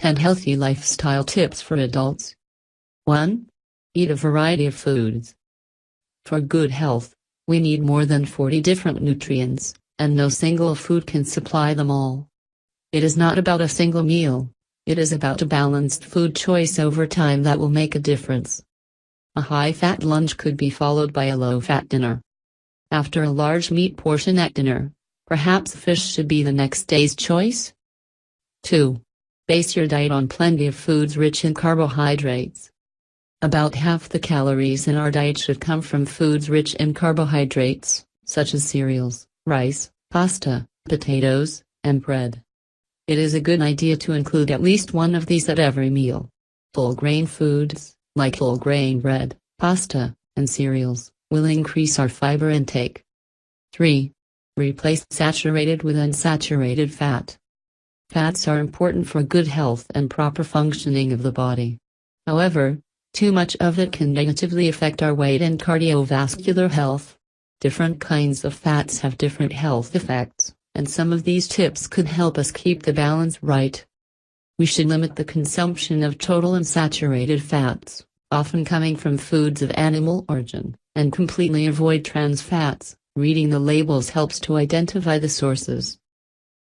10 healthy lifestyle tips for adults. 1. Eat a variety of foods. For good health, we need more than 40 different nutrients, and no single food can supply them all. It is not about a single meal, it is about a balanced food choice over time that will make a difference. A high-fat lunch could be followed by a low-fat dinner. After a large meat portion at dinner, perhaps fish should be the next day's choice. 2. Base your diet on plenty of foods rich in carbohydrates. About half the calories in our diet should come from foods rich in carbohydrates, such as cereals, rice, pasta, potatoes, and bread. It is a good idea to include at least one of these at every meal. Whole grain foods, like whole grain bread, pasta, and cereals, will increase our fiber intake. 3. Replace saturated with unsaturated fat. Fats are important for good health and proper functioning of the body. However, too much of it can negatively affect our weight and cardiovascular health. Different kinds of fats have different health effects, and some of these tips could help us keep the balance right. We should limit the consumption of total unsaturated fats, often coming from foods of animal origin, and completely avoid trans fats. Reading the labels helps to identify the sources.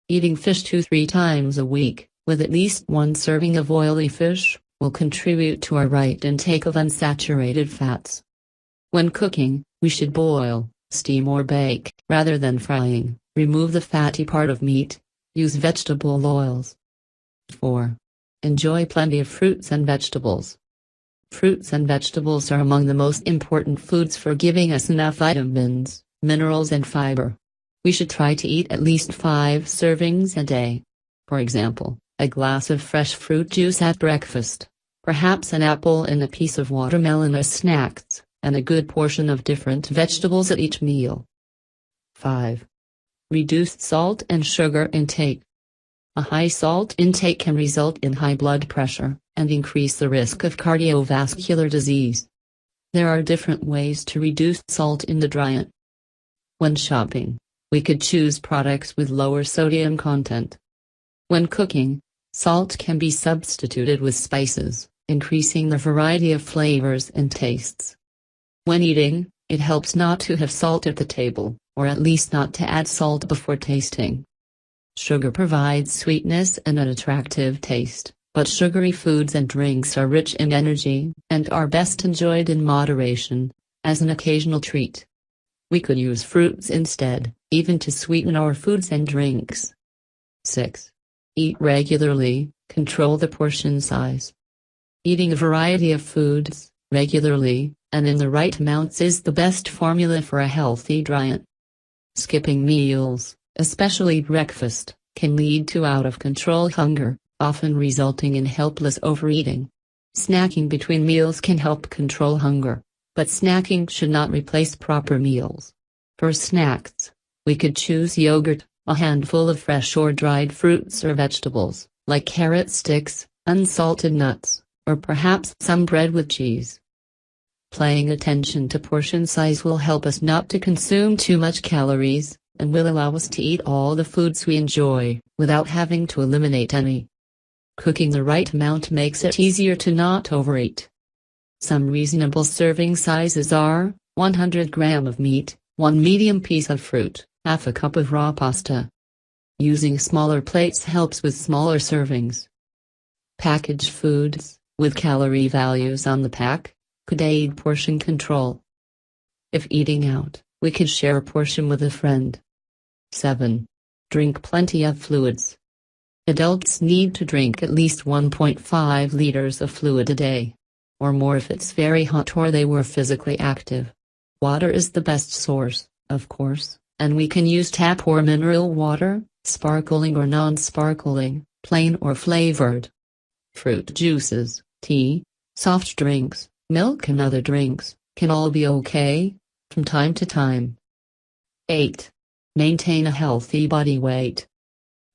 Eating fish 2-3 times a week, with at least one serving of oily fish, will contribute to our right intake of unsaturated fats. When cooking, we should boil, steam or bake, rather than frying. Remove the fatty part of meat. Use vegetable oils. 4. Enjoy plenty of fruits and vegetables. Fruits and vegetables are among the most important foods for giving us enough vitamins, minerals and fiber. We should try to eat at least 5 servings a day. For example, a glass of fresh fruit juice at breakfast, perhaps an apple and a piece of watermelon as snacks, and a good portion of different vegetables at each meal. 5. Reduce salt and sugar intake. A high salt intake can result in high blood pressure, and increase the risk of cardiovascular disease. There are different ways to reduce salt in the diet. When shopping, we could choose products with lower sodium content. When cooking, salt can be substituted with spices, increasing the variety of flavors and tastes. When eating, it helps not to have salt at the table, or at least not to add salt before tasting. Sugar provides sweetness and an attractive taste, but sugary foods and drinks are rich in energy, and are best enjoyed in moderation, as an occasional treat. We could use fruits instead, even to sweeten our foods and drinks. 6. Eat regularly, control the portion size. Eating a variety of foods, regularly, and in the right amounts is the best formula for a healthy diet. Skipping meals, especially breakfast, can lead to out-of-control hunger, often resulting in helpless overeating. Snacking between meals can help control hunger, but snacking should not replace proper meals. For snacks, we could choose yogurt, a handful of fresh or dried fruits or vegetables, like carrot sticks, unsalted nuts, or perhaps some bread with cheese. Paying attention to portion size will help us not to consume too much calories, and will allow us to eat all the foods we enjoy, without having to eliminate any. Cooking the right amount makes it easier to not overeat. Some reasonable serving sizes are 100 gram of meat, 1 medium piece of fruit, half a cup of raw pasta. Using smaller plates helps with smaller servings. Packaged foods, with calorie values on the pack, could aid portion control. If eating out, we could share a portion with a friend. 7. Drink plenty of fluids. Adults need to drink at least 1.5 liters of fluid a day, or more if it's very hot or they were physically active. Water is the best source, of course, and we can use tap or mineral water, sparkling or non-sparkling, plain or flavored. Fruit juices, tea, soft drinks, milk and other drinks, can all be okay, from time to time. 8. Maintain a healthy body weight.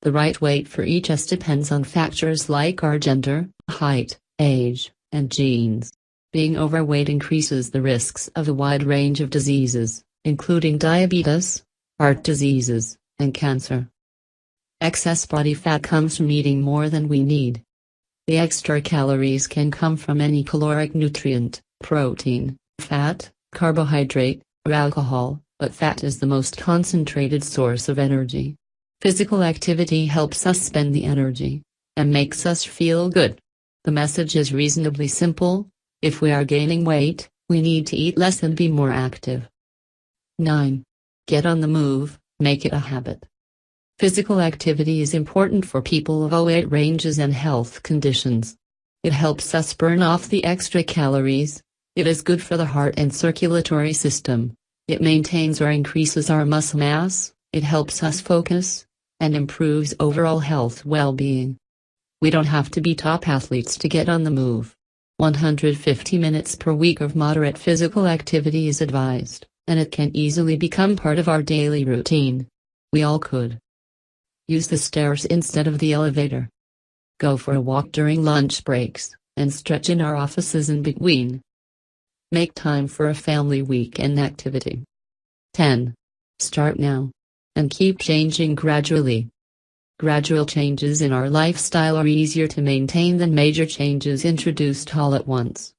The right weight for each of us depends on factors like our gender, height, age, and genes. Being overweight increases the risks of a wide range of diseases, including diabetes, heart diseases, and cancer. Excess body fat comes from eating more than we need. The extra calories can come from any caloric nutrient, protein, fat, carbohydrate, or alcohol, but fat is the most concentrated source of energy. Physical activity helps us spend the energy and makes us feel good. The message is reasonably simple: if we are gaining weight, we need to eat less and be more active. 9. Get on the move, make it a habit. Physical activity is important for people of all weight ranges and health conditions. It helps us burn off the extra calories, it is good for the heart and circulatory system, it maintains or increases our muscle mass, it helps us focus, and improves overall health well-being. We don't have to be top athletes to get on the move. 150 minutes per week of moderate physical activity is advised, and it can easily become part of our daily routine. We all could. Use the stairs instead of the elevator. Go for a walk during lunch breaks, and stretch in our offices in between. Make time for a family weekend activity. 10. Start now. And keep changing gradually. Gradual changes in our lifestyle are easier to maintain than major changes introduced all at once.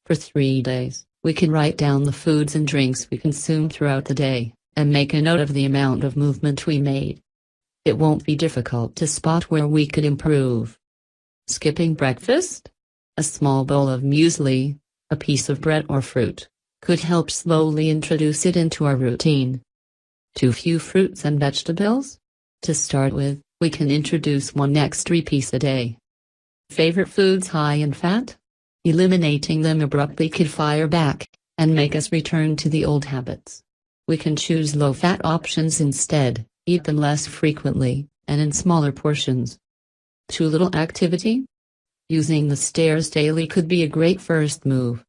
For 3 days, we can write down the foods and drinks we consume throughout the day, and make a note of the amount of movement we made. It won't be difficult to spot where we could improve. Skipping breakfast? A small bowl of muesli, a piece of bread or fruit, could help slowly introduce it into our routine. Too few fruits and vegetables? To start with, we can introduce one extra piece a day. Favorite foods high in fat? Eliminating them abruptly could fire back, and make us return to the old habits. We can choose low-fat options instead, eat them less frequently, and in smaller portions. Too little activity? Using the stairs daily could be a great first move.